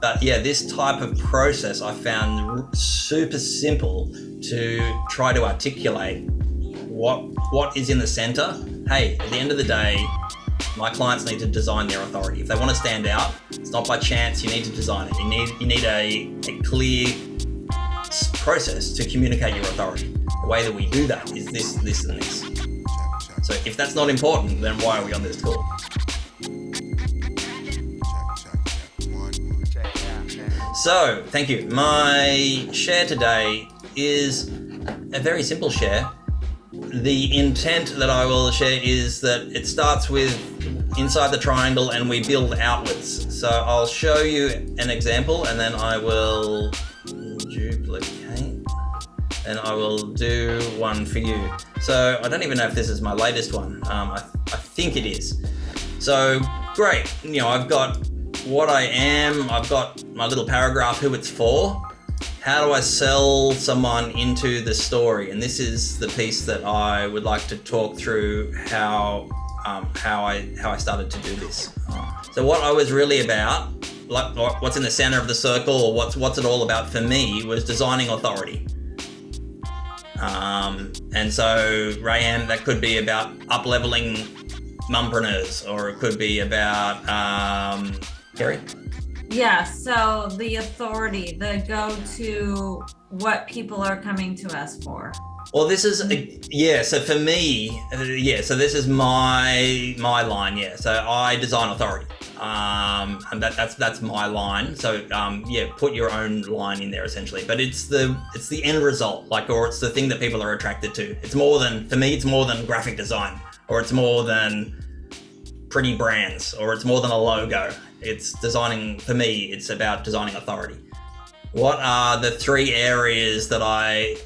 But yeah, this type of process I found super simple to try to articulate what is in the center. Hey, at the end of the day, my clients need to design their authority. If they want to stand out, it's not by chance. You need to design it. You need a clear process to communicate your authority. The way that we do that is this, this, and this. So if that's not important, then why are we on this call? So, thank you. My share today is a very simple share. The intent that I will share is that it starts with inside the triangle and we build outwards. So I'll show you an example and then I will duplicate and I will do one for you. So I don't even know if this is my latest one. I think it is. So great, I've got what I am, I've got my little paragraph, who it's for. How do I sell someone into the story? And this is the piece that I would like to talk through how I started to do this. So what I was really about, like what's in the center of the circle, or what's it all about for me, was designing authority. And so Rayham, that could be about up-leveling mumpreneurs, or it could be about Kerry? Yeah, so the authority, the go-to, what people are coming to us for. Well, this is, so for me, so this is my line, So I design authority, and that's my line. So, put your own line in there essentially, but it's the end result, or it's the thing that people are attracted to. It's more than, for me, it's more than graphic design, or it's more than pretty brands, or it's more than a logo. It's designing, for me, it's about designing authority. What are the three areas that I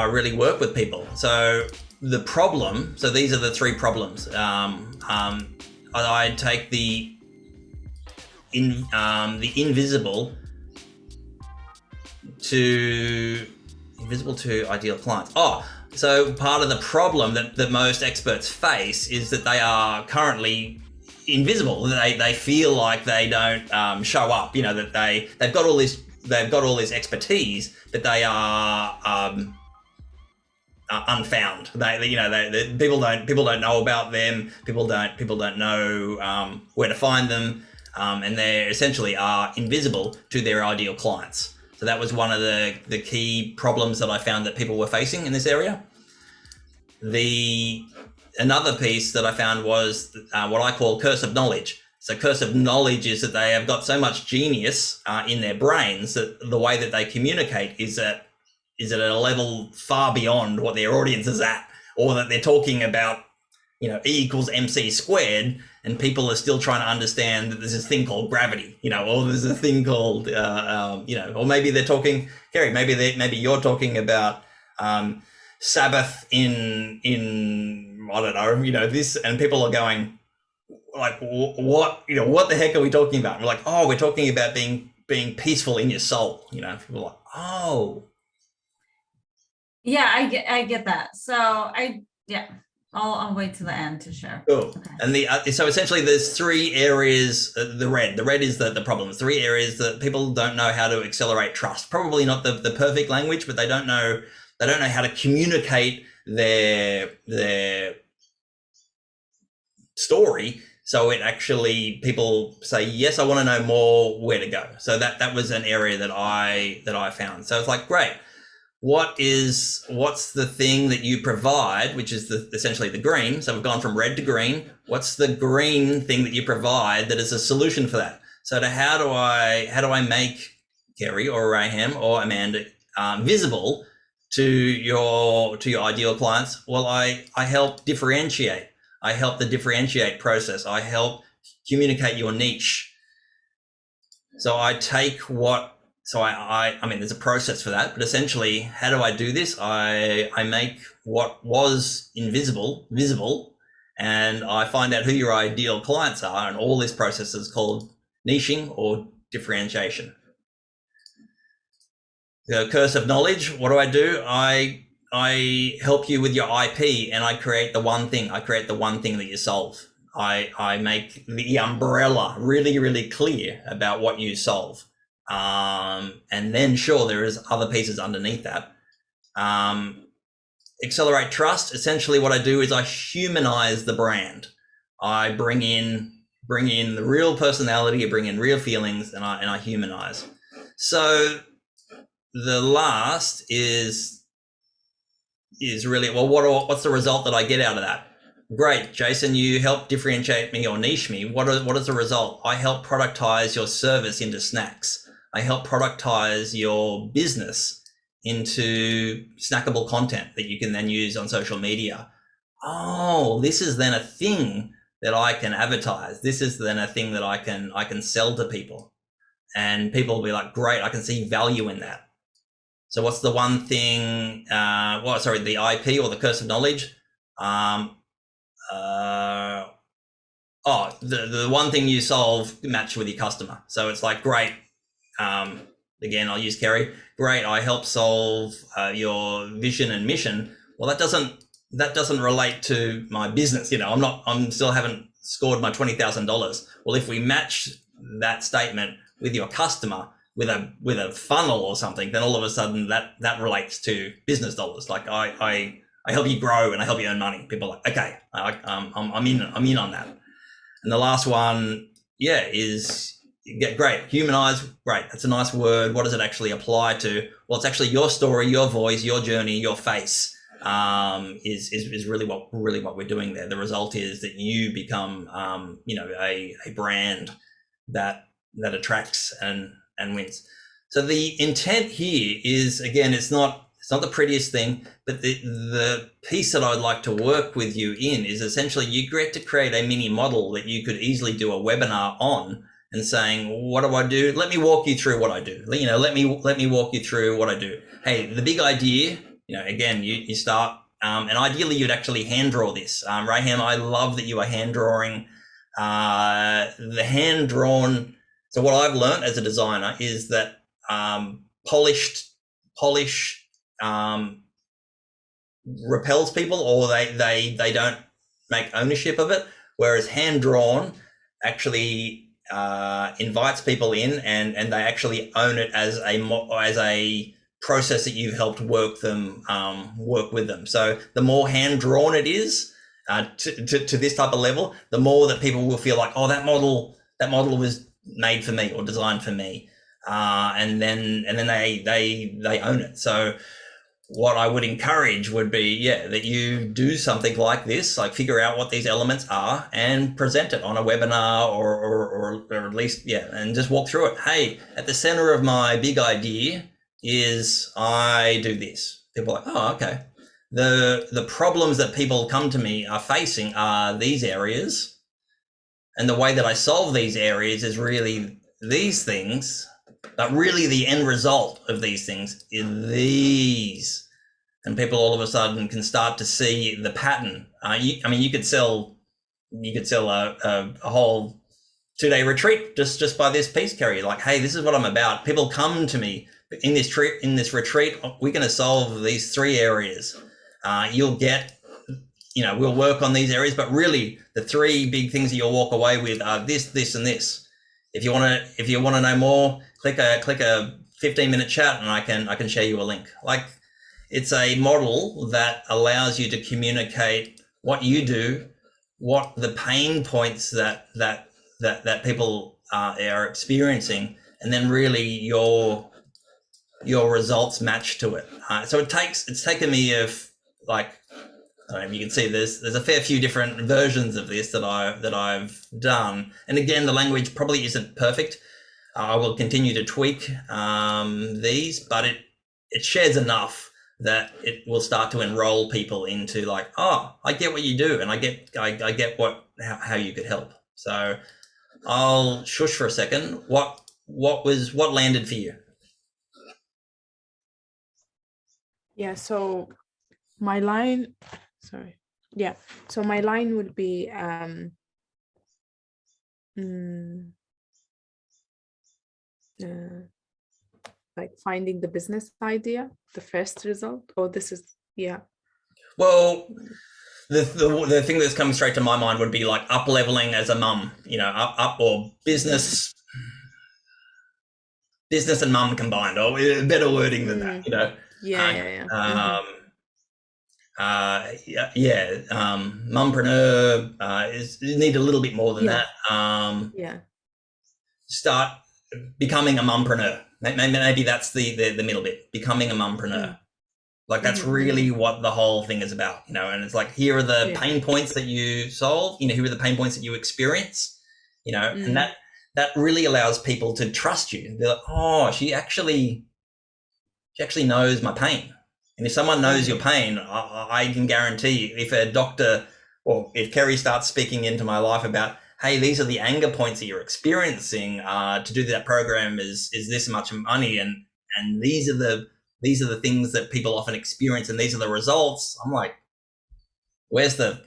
really work with people? So the problem, so these are the three problems. I take the invisible to ideal clients. So part of the problem that most experts face is that they are currently invisible. They feel like they don't show up. That they've got all this expertise, but they are unfound. People don't know about them. People don't know where to find them, and they essentially are invisible to their ideal clients. So that was one of the key problems that I found that people were facing in this area. Another piece that I found was what I call curse of knowledge. So curse of knowledge is that they have got so much genius in their brains that the way that they communicate is at a level far beyond what their audience is at, or that they're talking about, E equals MC squared, and people are still trying to understand that there's this thing called gravity, or there's a thing called, or maybe they're talking, Kerry, maybe you're talking about Sabbath in I don't know, this, and people are going like, what the heck are we talking about? And we're like, we're talking about being peaceful in your soul. People are like, oh. Yeah, I get that. So I'll wait till the end to share. Cool. Okay. And so essentially there's three areas, the red is the problem. Three areas that people don't know how to accelerate trust. Probably not the perfect language, but they don't know how to communicate their story, so it actually, people say, yes, I want to know more, where to go. So that was an area that I found. So it's like, great, what's the thing that you provide, which is essentially the green. So we've gone from red to green. What's the green thing that you provide that is a solution for that? So how do I make Kerry or Rayham or Amanda visible to your ideal clients? Well, I help differentiate. I help the differentiate process. I help communicate your niche. So I take I mean, there's a process for that, but essentially, how do I do this? I make what was invisible visible, and I find out who your ideal clients are, and all this process is called niching or differentiation. The curse of knowledge, what do? I help you with your IP, and I create the one thing. I create the one thing that you solve. I make the umbrella really, really clear about what you solve. And then sure, there is other pieces underneath that. Accelerate trust. Essentially what I do is I humanize the brand. I bring in the real personality, I bring in real feelings, and I humanize. So the last is really, well, what's the result that I get out of that? Great, Jason, you help differentiate me or niche me. What is the result? I help productize your service into snacks. I help productize your business into snackable content that you can then use on social media. Oh, this is then a thing that I can advertise. This is then a thing that I can sell to people, and people will be like, great, I can see value in that. So what's the one thing, the IP or the curse of knowledge? The one thing you solve match with your customer. So it's like, great, again, I'll use Kerry. Great, I help solve your vision and mission. Well, that doesn't relate to my business. I'm still haven't scored my $20,000. Well, if we match that statement with your customer with a funnel or something, then all of a sudden that relates to business dollars. Like I help you grow and I help you earn money. People are like, okay, I'm in on that. And the last one, is great, humanize. Great, that's a nice word. What does it actually apply to? Well, it's actually your story, your voice, your journey, your face. Is really what we're doing there. The result is that you become a brand that attracts and wins. So the intent here is, again, it's not the prettiest thing, but the piece that I'd like to work with you in is essentially you get to create a mini model that you could easily do a webinar on, and saying, what do I do? Let me walk you through what I do. Let me walk you through what I do. Hey, the big idea, again, you start, and ideally you'd actually hand draw this. Raham, I love that you are hand drawing. The hand drawn. So what I've learned as a designer is that polish repels people, or they don't make ownership of it, whereas hand drawn actually invites people in and they actually own it as a process that you've helped work with them. So the more hand drawn it is to this type of level, the more that people will feel like, oh, that model was made for me or designed for me, and then they own it. So what I would encourage would be, that you do something like this, like figure out what these elements are and present it on a webinar or at least, and just walk through it. Hey, at the center of my big idea is I do this. People are like, oh, okay. The problems that people come to me are facing are these areas. And the way that I solve these areas is really these things, but really the end result of these things is these. And people all of a sudden can start to see the pattern. You could sell a whole 2-day retreat just by this piece, Kerry. Like, hey, this is what I'm about. People come to me in this retreat. We're going to solve these 3 areas. You'll get, we'll work on these areas, but really the 3 big things that you'll walk away with are this, this, and this. If you want to know more, click a 15-minute chat, and I can share you a link. Like, it's a model that allows you to communicate what you do, what the pain points that people are experiencing, and then really your results match to it. So it's taken me of, like, I don't know if you can see there's a fair few different versions of this that I've done. And again, the language probably isn't perfect. I will continue to tweak these, but it shares enough that it will start to enroll people into, like, oh, I get what you do, and I get how you could help. So I'll shush for a second. What landed for you? Yeah, so my line, my line would be like finding the business idea, the first result, or this is, Well, the thing that's coming straight to my mind would be like up leveling as a mum, up or business business and mum combined, or better wording than that, you know. Yeah. Mumpreneur is you need a little bit more than Yeah. that. Start becoming a mumpreneur. Maybe that's the middle bit, becoming a mumpreneur. Like that's really what the whole thing is about, you know. And it's like, here are the pain points that you solve, you know, here are the pain points that you experience, you know, and that really allows people to trust you. They're like, oh, she actually knows my pain. And if someone knows your pain, I can guarantee you, if a doctor or if Kerry starts speaking into my life about, hey, these are the anger points that you're experiencing, to do that program is this much money, and these are the things that people often experience, and these are the results. I'm like, where's the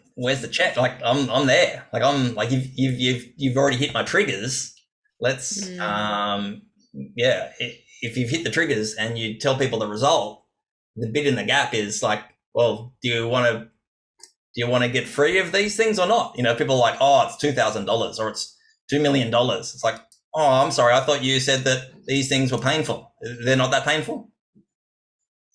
check? Like I'm there. Like I'm like, you've already hit my triggers. Let's if you've hit the triggers and you tell people the result, the bit in the gap is like, well, do you want to get free of these things or not? You know, people are like, oh, it's $2,000 or it's $2 million. It's like, oh, I'm sorry, I thought you said that these things were painful. They're not that painful?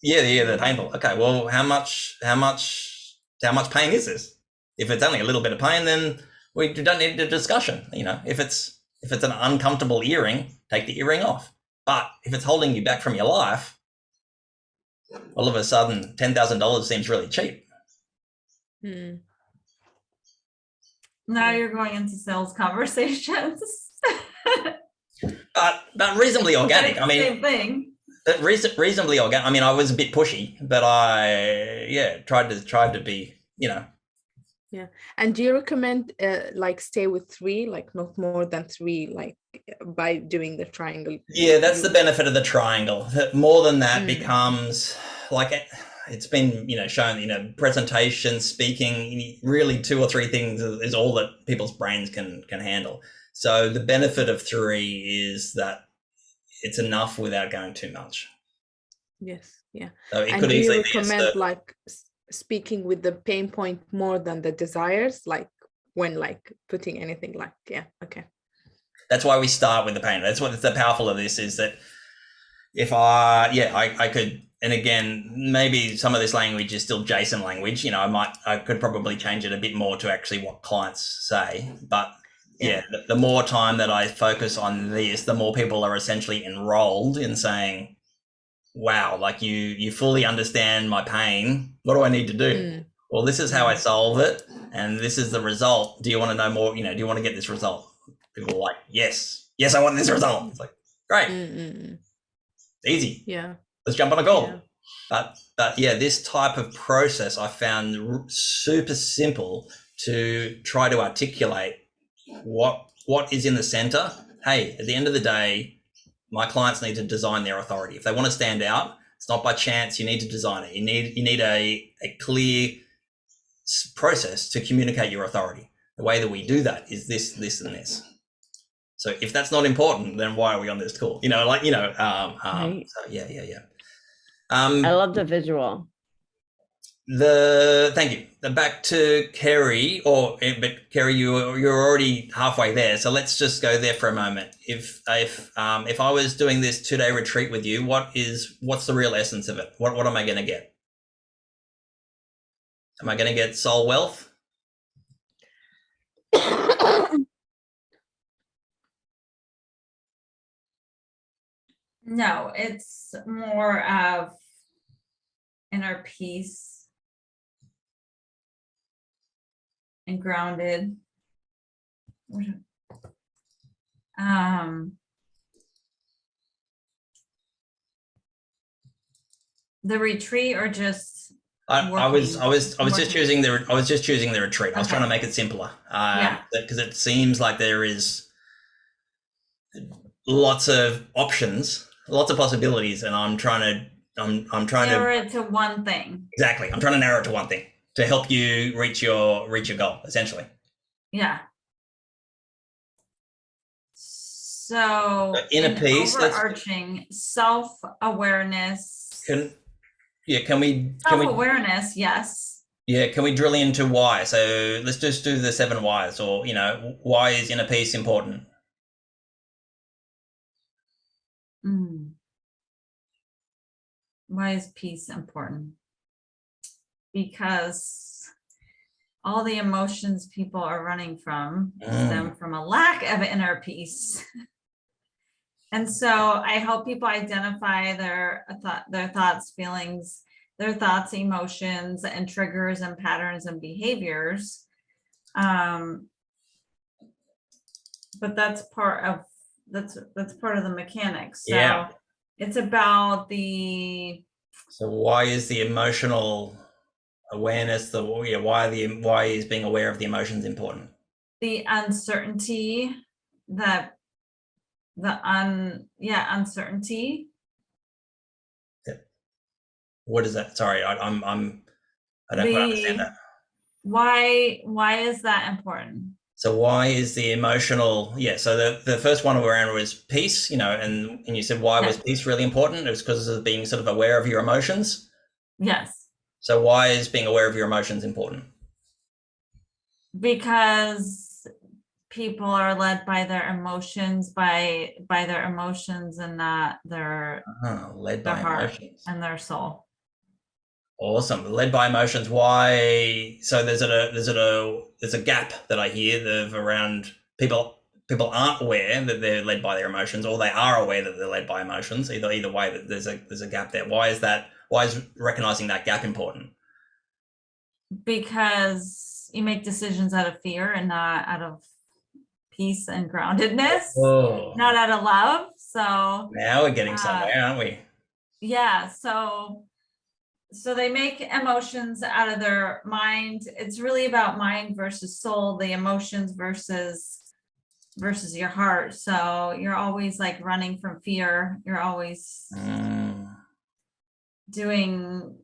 Yeah, they're painful. Okay, well, how much pain is this? If it's only a little bit of pain, then we don't need a discussion. You know, if it's an uncomfortable earring, take the earring off. But if it's holding you back from your life, all of a sudden $10,000 seems really cheap. Now you're going into sales conversations. but reasonably organic. I mean, same thing. But reasonably organic. I mean, I was a bit pushy, but I tried to be, you know. Yeah. And do you recommend like stay with 3, like not more than 3, like by doing the triangle? Yeah, that's the benefit of the triangle. More than that becomes like it's been, you know, shown, you know, presentation, speaking, really 2 or 3 things is all that people's brains can handle. So the benefit of 3 is that it's enough without going too much. Yes. Yeah. So it and could do easily you be recommend like speaking with the pain point more than the desires, like when like putting anything like, okay. That's why we start with the pain. That's what's the powerful of this, is that if I could, and again, maybe some of this language is still Jason language, you know, I could probably change it a bit more to actually what clients say, but the more time that I focus on this, the more people are essentially enrolled in saying, wow, like you fully understand my pain. What do I need to do? Well, this is how I solve it, and this is the result. Do you want to know more? You know, do you want to get this result? People are like, yes, I want this result. It's like, great, easy. Yeah, let's jump on a call. But this type of process I found super simple to try to articulate what is in the center. Hey, at the end of the day, my clients need to design their authority. If they want to stand out, it's not by chance. You need to design it. You need a clear process to communicate your authority. The way that we do that is this, and this. So if that's not important, then why are we on this call? You know, like, you know, Right. so yeah. I love the visual. Thank you. Back to Kerry, but Kerry, you're already halfway there. So let's just go there for a moment. If I was doing this 2-day retreat with you, what's the real essence of it? What am I going to get? Am I going to get soul wealth? No, it's more of inner peace and grounded. The retreat, or just I was just choosing the retreat. I was trying to make it simpler, because it seems like there is lots of options, lots of possibilities, and I'm trying to narrow it to one thing. Exactly. I'm trying to narrow it to one thing to help you reach your goal, essentially. Yeah. So inner peace, overarching self-awareness. Can we Self-awareness, yes. Yeah, can we drill into why? So let's just do the 7 whys, or, you know, why is inner peace important? Why is peace important? Because all the emotions people are running from stem from a lack of inner peace. And so I help people identify their thoughts, feelings, their thoughts, emotions, and triggers and patterns and behaviors. But that's part of the mechanics. So Yeah. it's about So why is the emotional awareness, why is being aware of the emotions important? the uncertainty, uncertainty. What is that? Sorry, I don't quite understand that. Why is that important? So why is the emotional? Yeah. So the first one around was peace, and you said why was peace really important? It was because of being sort of aware of your emotions. Yes. So why is being aware of your emotions important? Because people are led by their emotions, by their emotions, and not their led their by heart emotions and their soul. Awesome. Led by emotions. Why? So there's a gap that I hear of around people aren't aware that they're led by their emotions, or they are aware that they're led by emotions. Either way, that there's a gap there. Why is that? Why is recognizing that gap important? Because you make decisions out of fear and not out of peace and groundedness, not out of love. So now we're getting somewhere, aren't we? Yeah. So they make emotions out of their mind. It's really about mind versus soul, the emotions versus your heart. So you're always like running from fear. You're always doing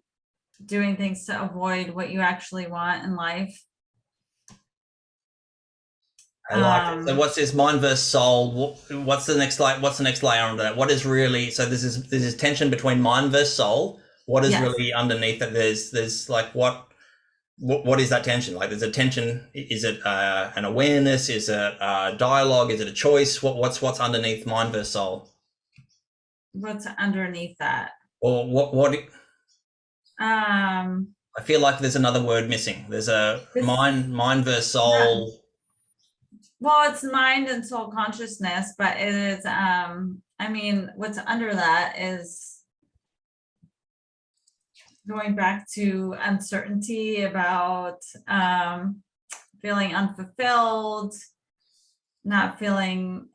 things to avoid what you actually want in life. I like it. So what's this mind versus soul? What's the next layer under that? What is really, so this is tension between mind versus soul. What is really underneath that? There's like what is that tension? Like there's a tension. Is it an awareness? Is it a dialogue? Is it a choice? What's underneath mind versus soul? What's underneath that? Or what? I feel like there's another word missing. There's a mind versus soul. Well, it's mind and soul consciousness, but it is, what's under that is going back to uncertainty about feeling unfulfilled, not feeling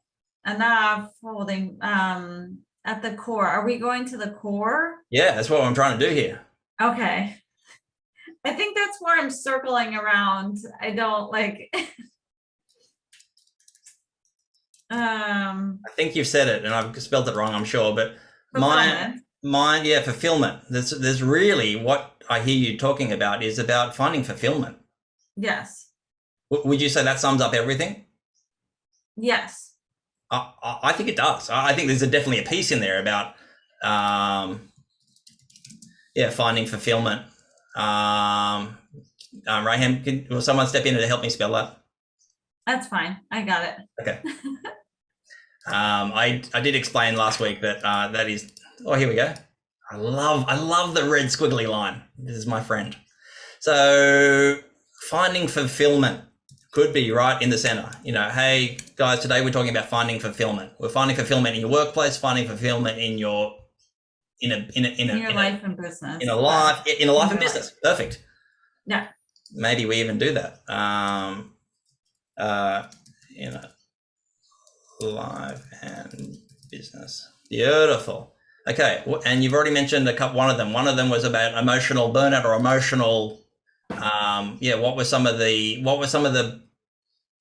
enough, holding at the core. Are we going to the core? Yeah, that's what I'm trying to do here. Okay. I think that's where I'm circling around. I don't like I think you've said it and I've spelled it wrong, I'm sure, but fulfillment. There's really what I hear you talking about is about finding fulfillment. Yes. Would you say that sums up everything? Yes. I think it does. I think there's definitely a piece in there about finding fulfillment. Raham, will someone step in to help me spell that? That's fine. I got it. Okay. I did explain last week that that is. Oh, here we go. I love the red squiggly line. This is my friend. So finding fulfillment could be right in the center. Hey guys, today we're talking about finding fulfillment. We're finding fulfillment in your workplace, finding fulfillment in your life and business. In a life and business. Perfect. Yeah. Maybe we even do that. Life and business. Beautiful. Okay, and you've already mentioned one of them. One of them was about emotional burnout or emotional. What were some of the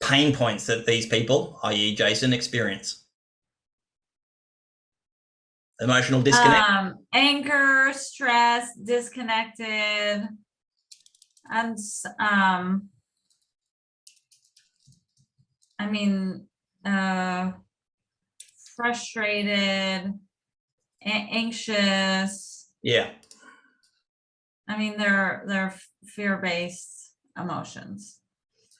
pain points that these people, i.e., Jason, experience? Emotional disconnect. Anger, stress, disconnected, and frustrated, anxious. Yeah. They're fear-based emotions.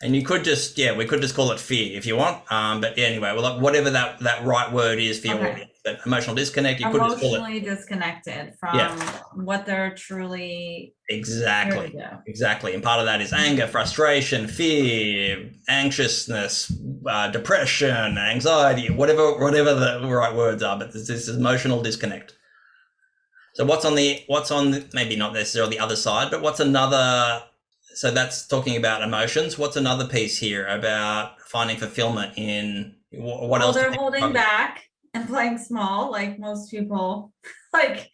And you could we could just call it fear if you want. But anyway, well, whatever that right word is for but emotional disconnect, you could just call it. Emotionally disconnected from Yeah. what they're truly Exactly. here to do. Exactly. And part of that is anger, frustration, fear, anxiousness, depression, anxiety, whatever the right words are, but this is emotional disconnect. So what's on maybe not necessarily the other side, but what's another, so that's talking about emotions. What's another piece here about finding fulfillment in what else? They're holding back and playing small, like most people, like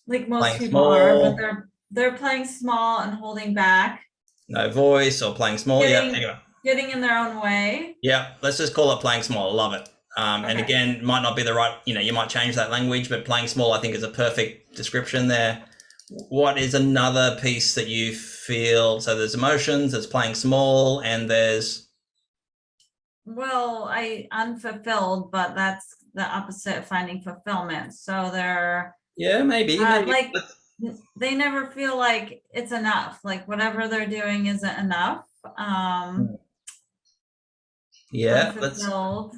most Playing people are, small. but they're playing small and holding back, No voice or playing small. Yeah. Anyway. getting in their own way. Yeah. Let's just call it playing small. I love it. And Okay. again, might not be the right, you might change that language, but playing small, I think, is a perfect description there. What is another piece that you feel? So there's emotions, there's playing small, and there's. Well, unfulfilled, but that's the opposite of finding fulfillment. So they're Maybe. like, they never feel like it's enough. Like whatever they're doing isn't enough. Unfulfilled.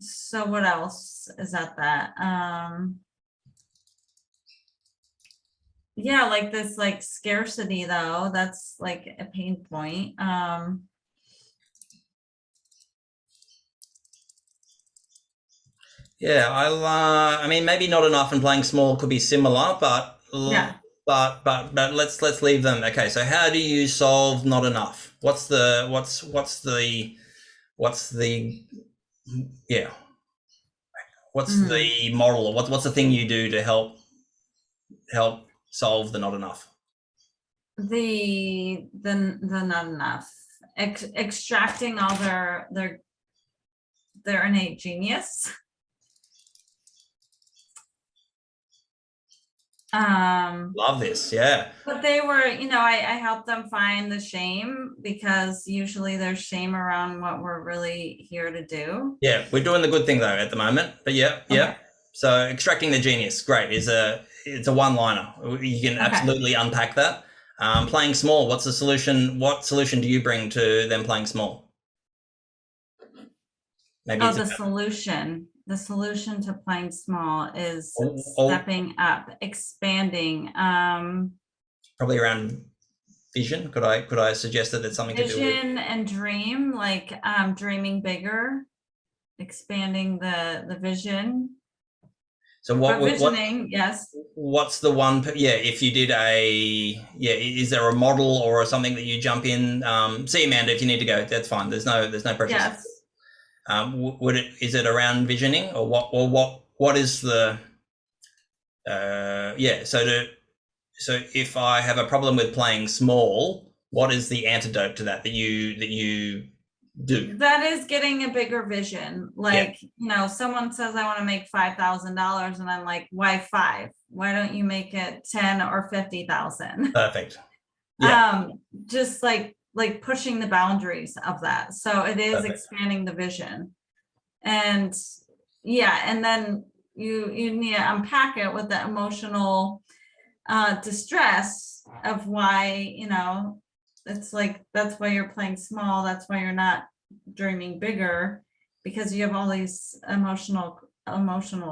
So what else is at that? Yeah, like this, like scarcity though, that's like a pain point. I mean, maybe not enough and playing small could be similar, but Yeah. but let's leave them. Okay, so how do you solve not enough? What's the model, or what's the thing you do to help solve the not enough? The not enough. Extracting all their innate genius. Love this. Yeah. But they were, I helped them find the shame, because usually there's shame around what we're really here to do. Yeah, we're doing the good thing though at the moment. But yeah. So extracting the genius, great. It's a one-liner. You can absolutely unpack that. Playing small, what's the solution? What solution do you bring to them playing small? Maybe the solution to playing small is stepping up, expanding. Probably around vision. Could I suggest that it's something to do with vision and dream, like dreaming bigger, expanding the vision. So yes. What's the one? If you did is there a model or something that you jump in? See, Amanda, if you need to go, that's fine. There's no pressure. Yes. Is it around visioning, or what is the? So if I have a problem with playing small, what is the antidote to that you do? That is getting a bigger vision. Like, someone says, I want to make $5,000. And I'm like, why 5? Why don't you make it 10 or 50,000? Perfect. Yeah. Just like pushing the boundaries of that. So it is Perfect. Expanding the vision. And and then you need to unpack it with the emotional distress of why, it's like, that's why you're playing small. That's why you're not dreaming bigger, because you have all these emotional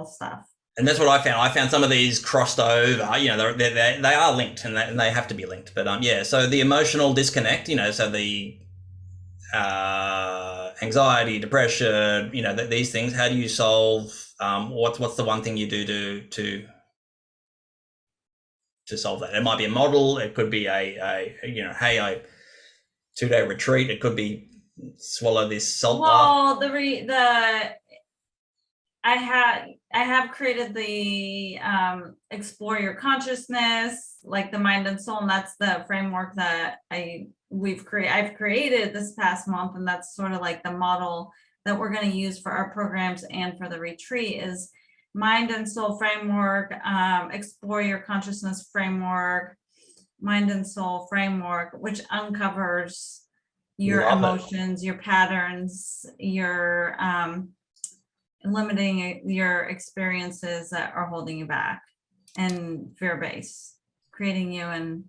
stuff. And that's what I found. I found some of these crossed over. They are linked, and they have to be linked. But so the emotional disconnect. So the anxiety, depression. These things. How do you solve? What's the one thing you do to solve that? It might be a model. It could be a 2-day retreat. It could be swallow this salt bath. Well, I have created the explore your consciousness, like the mind and soul, and that's the framework that I've created this past month, and that's sort of like the model that we're going to use for our programs and for the retreat is mind and soul framework, explore your consciousness framework, mind and soul framework, which uncovers your emotions, your patterns, your limiting your experiences that are holding you back, and fear-based, creating you in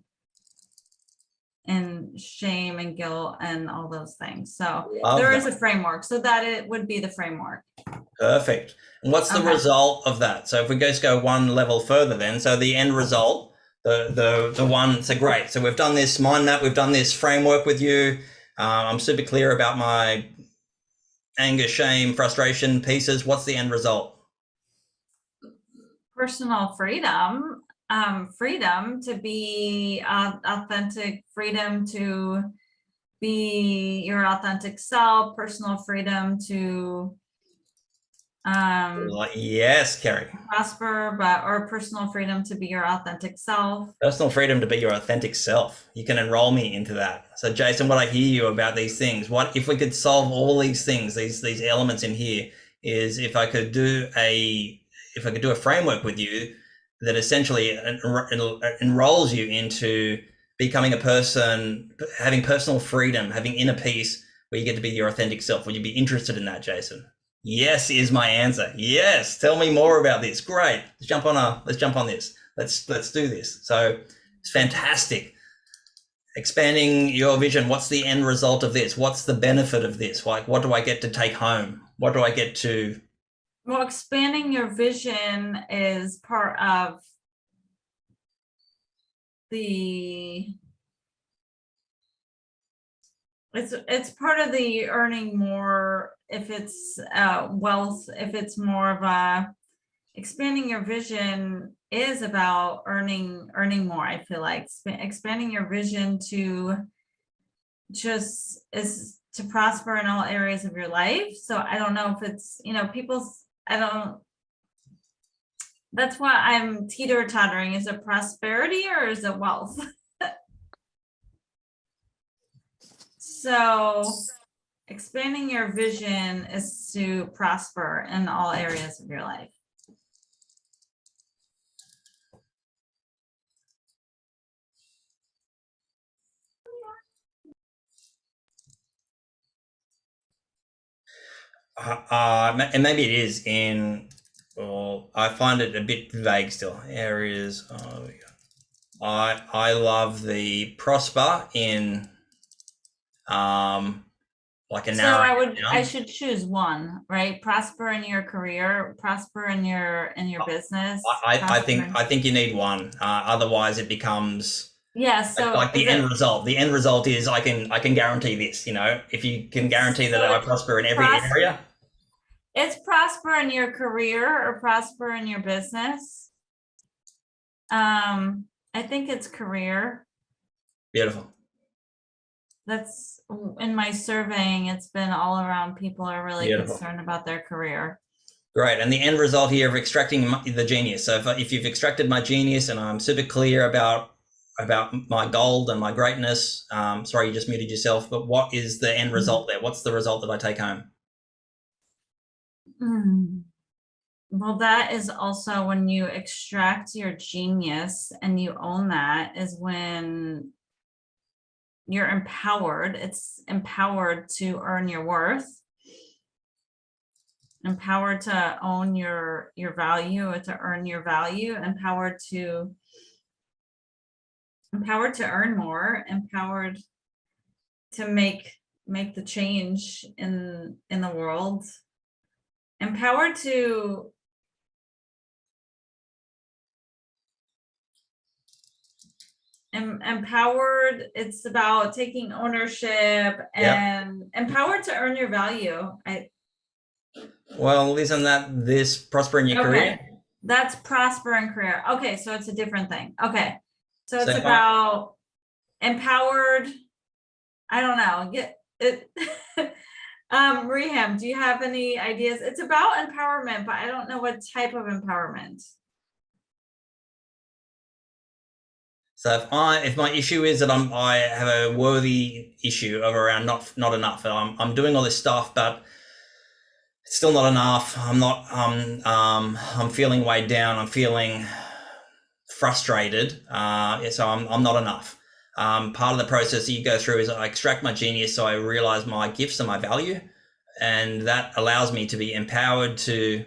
in shame and guilt and all those things. So Love there is that. a framework, so that it would be the framework. Perfect. And what's the Okay. result of that? So if we just go one level further then, so the end result, the one, so great. So we've done this mind map, we've done this framework with you. I'm super clear about my anger, shame, frustration pieces. What's the end result? Personal freedom, freedom to be authentic, freedom to be your authentic self, personal freedom to Yes, Kerry. prosper, or personal freedom to be your authentic self. Personal freedom to be your authentic self. You can enroll me into that. So Jason, what I hear you about these things, what if we could solve all these things, these elements in here, is if I could do a framework with you that essentially enrolls you into becoming a person, having personal freedom, having inner peace, where you get to be your authentic self. Would you be interested in that, Jason? Yes is my answer. Yes. Tell me more about this. Great. Let's jump on this. Let's do this. So it's fantastic. Expanding your vision. What's the end result of this? What's the benefit of this? Like, what do I get to take home? What do I get to? Well, expanding your vision is part of it's part of the earning more, if it's wealth, if it's more of a expanding your vision is about earning more. I feel like expanding your vision to just is to prosper in all areas of your life. So I don't know if it's, that's why I'm teeter-tottering. Is it prosperity or is it wealth? So expanding your vision is to prosper in all areas of your life. And maybe it is I find it a bit vague still. Areas. I love the prosper in like a narrow. So I should choose one, right? Prosper in your career, prosper in your business. I think you need one. Otherwise it becomes so like the end result. The end result is I can guarantee this, if you can guarantee that I prosper in every area. It's prosper in your career or prosper in your business. I think it's career. Beautiful. That's in my surveying, it's been all around. People are really Beautiful. concerned about their career. Great. And the end result here of extracting the genius. So if you've extracted my genius and I'm super clear about my gold and my greatness, sorry, you just muted yourself, but what is the end result there? What's the result that I take home? Well, that is also when you extract your genius and you own that is when you're empowered. It's empowered to earn your worth, empowered to own your value, or to earn your value, empowered to earn more, empowered to make the change in the world, empowered to empowered. It's about taking ownership and empowered to earn your value. Well, isn't that this prosper in your career? That's prosper in career. Okay, so it's a different thing. Okay, so it's about empowered. I don't know. Get it. Reham, do you have any ideas? It's about empowerment, but I don't know what type of empowerment. So if my issue is that I have a worthy issue of around not enough, and I'm doing all this stuff, but it's still not enough. I'm feeling weighed down. I'm feeling frustrated. So I'm not enough. Part of the process that you go through is I extract my genius, so I realize my gifts and my value, and that allows me to be empowered to.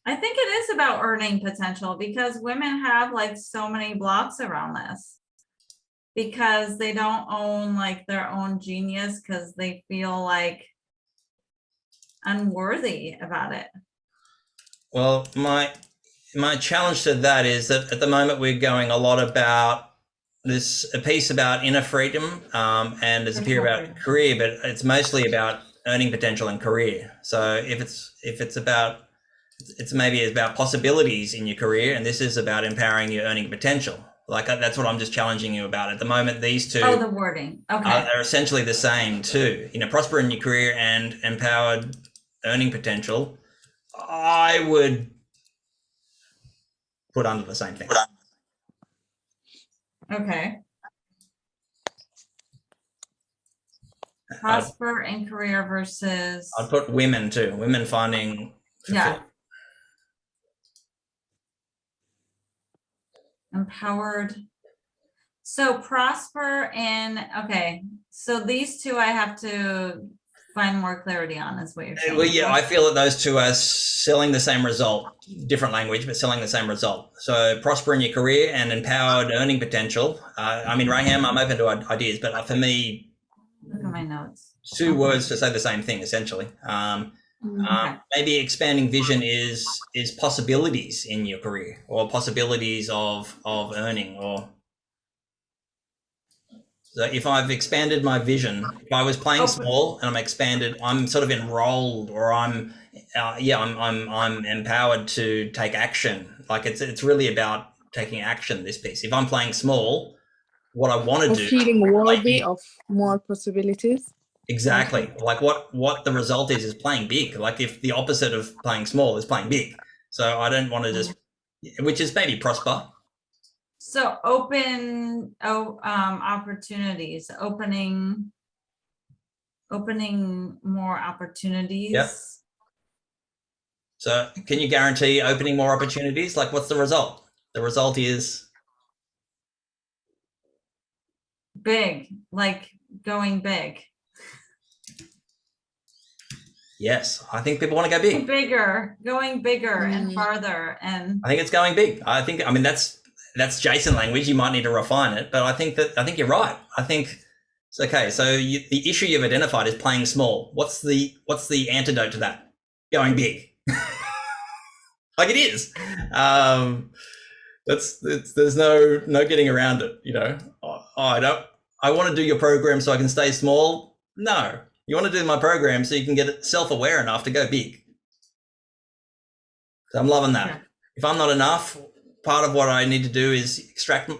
I think it is about earning potential, because women have like so many blocks around this. because they don't own like their own genius because they feel like unworthy about it. Well, my challenge to that is that at the moment we're going a lot about a piece about inner freedom, and there's a piece about career, but it's mostly about earning potential and career. So if it's about, it's maybe about possibilities in your career, and this is about empowering your earning potential. Like that's what I'm just challenging you about. At the moment, these two Oh, the wording. Okay. are essentially the same too. Prosper in your career and empowered earning potential, I would put under the same thing. Okay. Prosper in career versus. I'd put women too. Women finding. Yeah. Empowered. So prosper in, okay. So these two I have to find more clarity on, is what you're saying. Well, yeah, I feel that those two are selling the same result, different language, but selling the same result. So prosper in your career and empowered earning potential. I mean, Raham, I'm open to ideas, but for me, look at my notes. Two words to say the same thing, essentially. Maybe expanding vision is possibilities in your career, or possibilities of earning, or so if I've expanded my vision, if I was playing small and I'm sort of enrolled, or I'm empowered to take action. Like it's really about taking action, this piece. If I'm playing small, what I want to do, feeling worthy of more possibilities. Exactly. Like what the result is playing big. Like if the opposite of playing small is playing big. So I don't want to just, which is maybe prosper. So open opportunities, opening more opportunities. Yep. So can you guarantee opening more opportunities? Like what's the result? The result is big, like going big. Yes, I think people want to go big. Going bigger and farther. And I think it's going big. I mean that's Jason language. You might need to refine it, but I think you're right. I think it's okay. So the issue you've identified is playing small. What's the antidote to that? Going big. Like it is. There's no getting around it. I want to do your program so I can stay small. No, you want to do my program so you can get self-aware enough to go big. So I'm loving that. Yeah. If I'm not enough, part of what I need to do is extract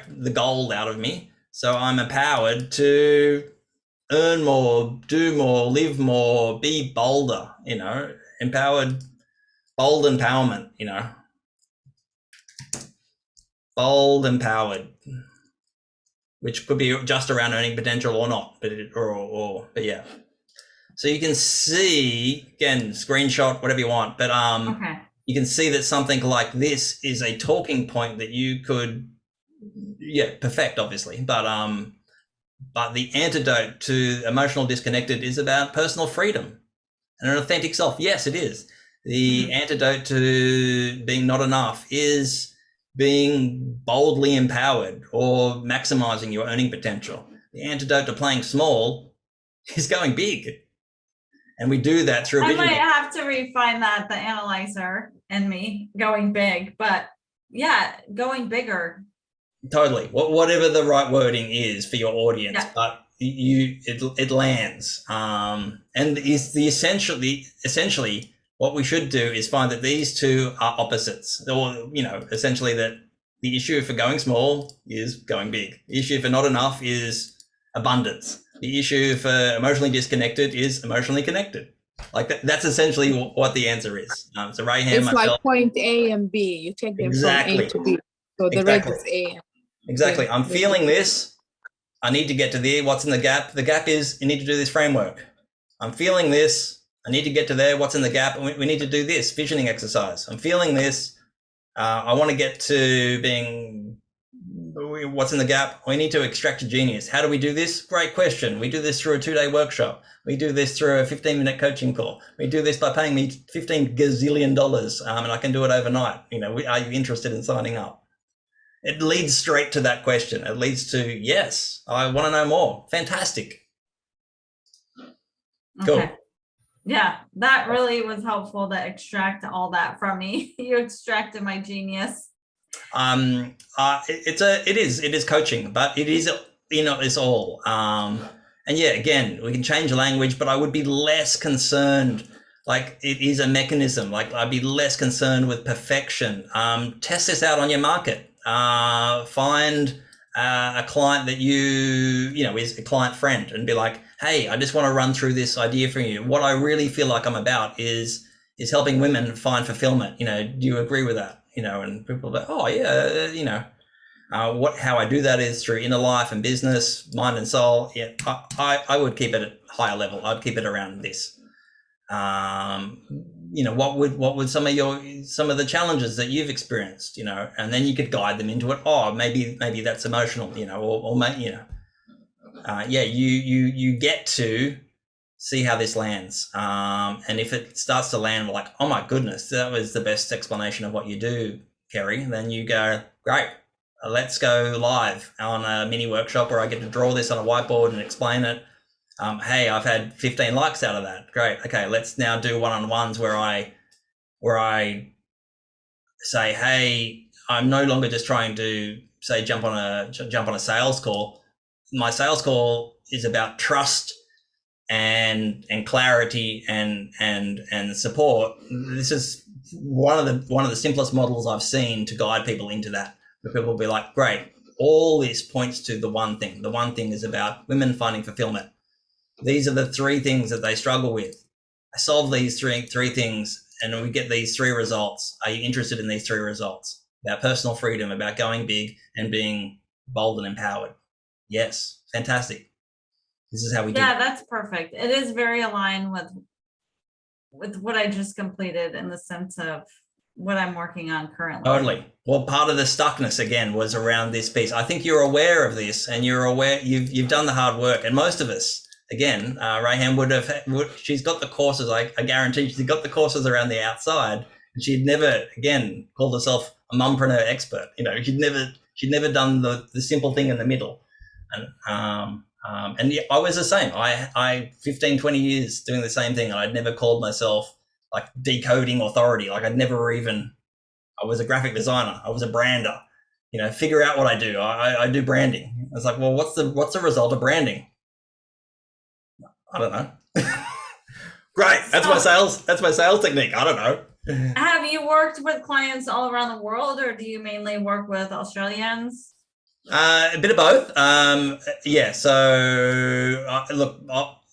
the gold out of me. So I'm empowered to earn more, do more, live more, be bolder, empowered, bold empowerment, bold empowered, which could be just around earning potential or not, but yeah. So you can see, again, screenshot, whatever you want, but okay. You can see that something like this is a talking point that you could, perfect, obviously. But the antidote to emotional disconnected is about personal freedom and an authentic self. Yes, it is. The antidote to being not enough is being boldly empowered or maximizing your earning potential. The antidote to playing small is going big. And we do that through I might have to refine that, the analyzer and me going big, but yeah, going bigger. Totally. Whatever the right wording is for your audience, but it lands. And is essentially what we should do is find that these two are opposites, or essentially that the issue for going small is going big. The issue for not enough is abundance. The issue for emotionally disconnected is emotionally connected. Like that's essentially what the answer is. So Raham, it's like point A and B. You take them from A to B. So the red is A. Exactly. I'm feeling this. I need to get to there. What's in the gap? The gap is you need to do this framework. I'm feeling this. I need to get to there. What's in the gap? We need to do this visioning exercise. I'm feeling this. I want to get to being what's in the gap. We need to extract a genius. How do we do this? Great question. We do this through a 2-day workshop. We do this through a 15-minute coaching call. We do this by paying me $15 gazillion, and I can do it overnight. Are you interested in signing up? it leads straight to that question. It leads to, yes, I want to know more. Fantastic. Cool. Okay. Yeah, that really was helpful to extract all that from me. You extracted my genius. It is coaching, but it is, it's all. And yeah, again, we can change the language, but I would be less concerned. Like, it is a mechanism. Like, I'd be less concerned with perfection. Test this out on your market. Find a client that is a client friend and be like, hey, I just want to run through this idea for you. What I really feel like I'm about is helping women find fulfillment. Do you agree with that? And people are like, oh yeah, how I do that is through inner life and business, mind and soul. Yeah, I would keep it at higher level. I'd keep it around this. What would some of the challenges that you've experienced, and then you could guide them into it. Oh, maybe that's emotional, you get to see how this lands. And if it starts to land like, oh my goodness, that was the best explanation of what you do, Kerry, then you go, great, let's go live on a mini workshop where I get to draw this on a whiteboard and explain it. Hey, I've had 15 likes out of that. Great. Okay, let's now do one-on-ones where I say, hey, I'm no longer just trying to say jump on a sales call. My sales call is about trust and clarity and support. This is one of the simplest models I've seen to guide people into that. Where people will be like, great, all this points to the one thing. The one thing is about women finding fulfillment. These are the three things that they struggle with. I solve these three things and we get these three results. Are you interested in these three results? About personal freedom, about going big and being bold and empowered. Yes, fantastic. This is how we do it. Yeah, that's perfect. It is very aligned with what I just completed in the sense of what I'm working on currently. Totally. Well, part of the stuckness again was around this piece. I think you're aware of this and you're aware you've done the hard work, and most of us, again, Rayhan she's got the courses. I guarantee she's got the courses around the outside, and she'd never, again, called herself a mumpreneur expert. She'd never done the simple thing in the middle. And yeah, I was the same. I 15, 20 years doing the same thing, and I'd never called myself like decoding authority. Like I was a graphic designer. I was a brander. Figure out what I do. I do branding. I was like, well, what's the result of branding? I don't know. Great. That's my sales technique. I don't know. Have you worked with clients all around the world, or do you mainly work with Australians? A bit of both. Yeah. So look,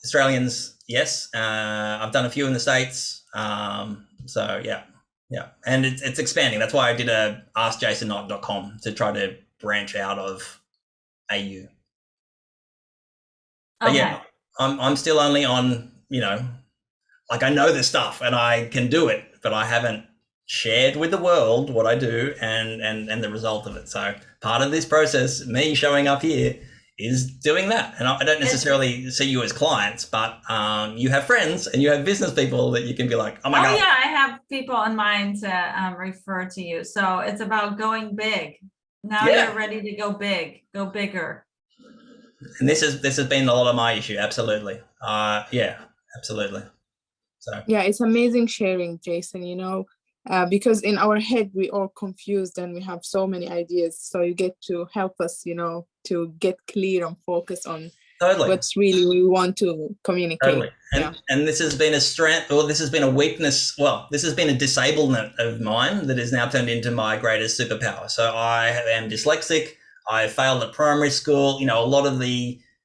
Australians, yes. I've done a few in the States. So yeah. And it's expanding. That's why I did a askjasonknight.com to try to branch out of AU. But Okay. yeah, I'm still only on, like I know this stuff and I can do it, but I haven't shared with the world what I do and the result of it. So part of this process, me showing up here, is doing that. And I don't necessarily see you as clients, but you have friends and you have business people that you can be like, oh my God. Yeah, I have people in mind to refer to you. So it's about going big. Now Yeah. you're ready to go big, go bigger. And this has been a lot of my issue. Absolutely. Yeah, absolutely. So Yeah, it's amazing sharing, Jason, because in our head, we are confused and we have so many ideas. So you get to help us, to get clear and focus on totally. what's really we want to communicate. Totally. And this has been a strength, or this has been a weakness. Well, this has been a disablement of mine that is now turned into my greatest superpower. So I am dyslexic. I failed at primary school.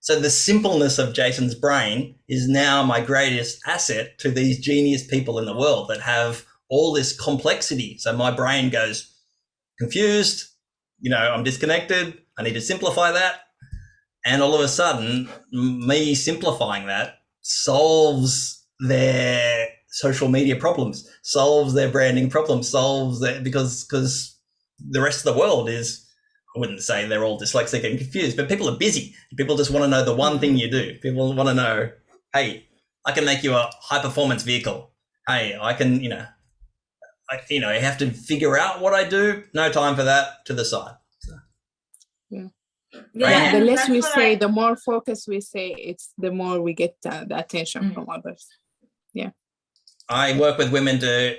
So the simpleness of Jason's brain is now my greatest asset to these genius people in the world that have all this complexity. So my brain goes confused, I'm disconnected. I need to simplify that. And all of a sudden, me simplifying that solves their social media problems, solves their branding problems, because the rest of the world is, I wouldn't say they're all dyslexic and confused, but people are busy. People just want to know the one thing you do. People want to know, hey, I can make you a high performance vehicle. Hey, I can, I have to figure out what I do. No time for that, to the side. So. Yeah, The and less that's we what say, the more focus we say, it's the more we get the attention from others. I work with women to,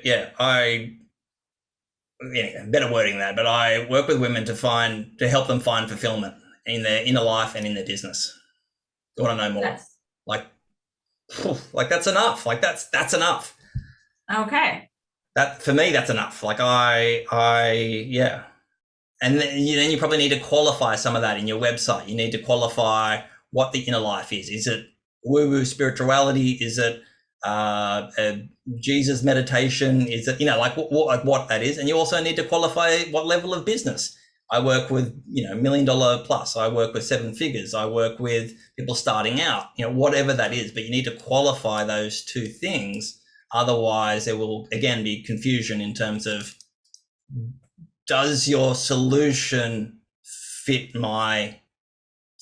better wording that, but I work with women to help them find fulfillment in their inner life and in their business. You want to know more? Yes. Like that's enough. Like that's enough. Okay. That for me, that's enough. Like yeah. And then you probably need to qualify some of that in your website. You need to qualify what the inner life is. Is it woo-woo spirituality? Is it Jesus meditation? Is it, what that is? And you also need to qualify what level of business. I work with, $1 million plus. I work with 7 figures. I work with people starting out, whatever that is. But you need to qualify those two things. Otherwise, there will, again, be confusion in terms of, does your solution fit me?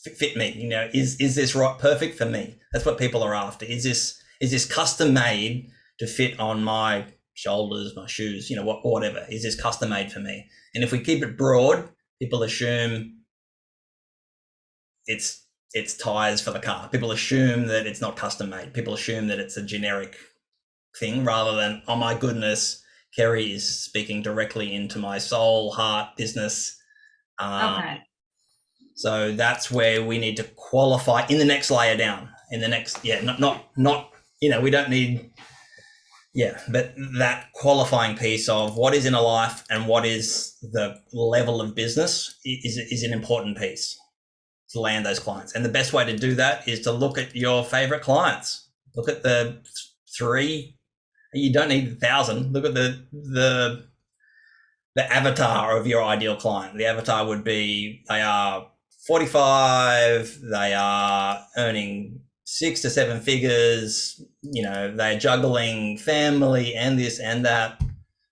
Is this right, perfect for me? That's what people are after. Is this custom made to fit on my shoulders, my shoes, whatever? Is this custom made for me? And if we keep it broad, people assume it's tires for the car. People assume that it's not custom made. People assume that it's a generic thing rather than, oh my goodness, Kerry is speaking directly into my soul, heart, business. Okay. So that's where we need to qualify in the next layer down. In the next, not we don't need, but that qualifying piece of what is inner life and what is the level of business is an important piece to land those clients. And the best way to do that is to look at your favorite clients. Look at the 3. You don't need 1,000. Look at the avatar of your ideal client. The avatar would be, they are 45, they are earning 6 to 7 figures, they're juggling family and this and that.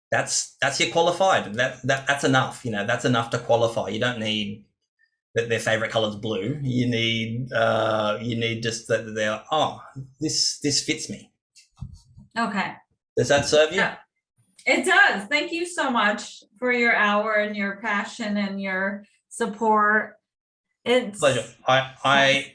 That's your qualified. That's enough. That's enough to qualify. You don't need that their favorite color is blue. You need just that they're, this fits me. Okay. Does that serve you? Yeah, it does. Thank you so much for your hour and your passion and your support. It's Pleasure. I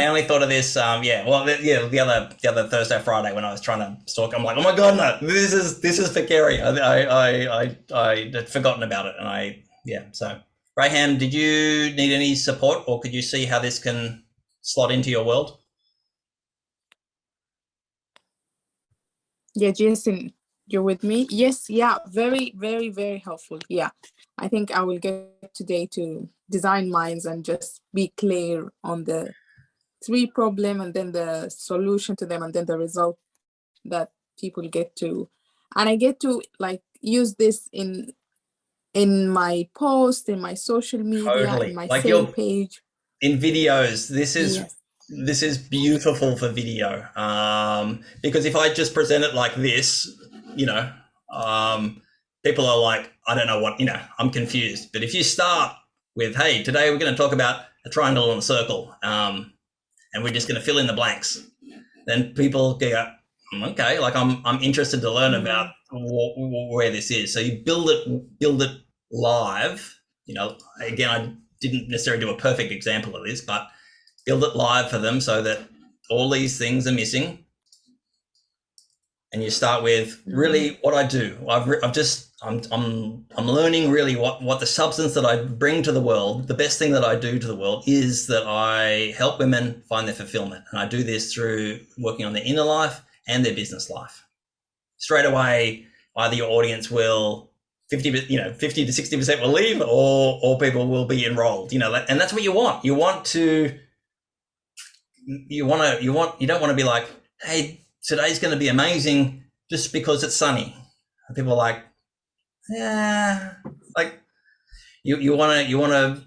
only thought of this. The other Thursday, Friday when I was trying to stalk, I'm like, oh my god, no, this is for Kerry. I had forgotten about it, and So, Raham, did you need any support, or could you see how this can slot into your world? Yeah, Jason, you're with me? Yes, yeah, very, very, very helpful. Yeah, I think I will get today to design minds and just be clear on the 3 problem and then the solution to them and then the result that people get to. And I get to use this in my post, in my social media, Totally. in my Like sale page. In videos, this is... Yes. This is beautiful for video, because if I just present it like this, people are like, I don't know what, I'm confused. But if you start with, hey, today we're going to talk about a triangle and a circle, and we're just going to fill in the blanks, then people go, okay, like I'm interested to learn about where this is. So you build it live. Again, I didn't necessarily do a perfect example of this, but build it live for them so that all these things are missing. And you start with really what I do. I'm learning really what the substance that I bring to the world. The best thing that I do to the world is that I help women find their fulfillment. And I do this through working on their inner life and their business life. Straight away, either your audience will 50 to 60% will leave, or people will be enrolled, and that's what you want. You don't want to be like, hey, today's going to be amazing just because it's sunny. And people are like, yeah, like you want to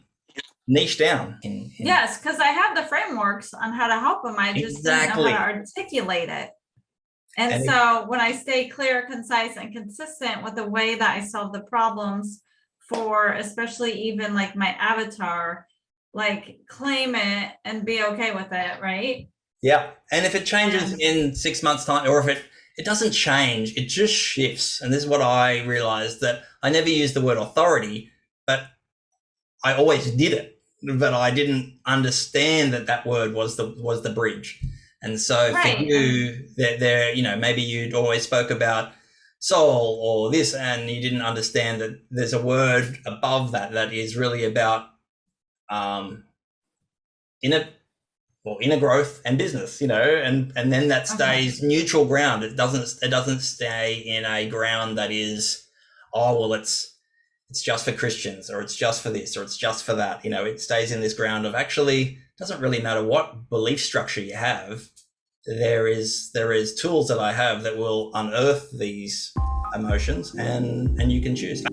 niche down. Yes, because I have the frameworks on how to help them. I just didn't know how to articulate it. And so when I stay clear, concise, and consistent with the way that I solve the problems for, especially even like my avatar, like claim it and be okay with it, right? Yeah. And if it changes in 6 months' time, or if it doesn't change, it just shifts. And this is what I realized, that I never used the word authority, but I always did it. but I didn't understand that word was the bridge. And so Right. for you, there, you know, maybe you'd always spoke about soul or this, and you didn't understand that there's a word above that is really about inner growth and business, you know, and then that stays neutral ground. It doesn't stay in a ground that is, oh well, it's just for Christians, or it's just for this, or it's just for that. You know, it stays in this ground of actually, it doesn't really matter what belief structure you have. There is tools that I have that will unearth these emotions, and you can choose.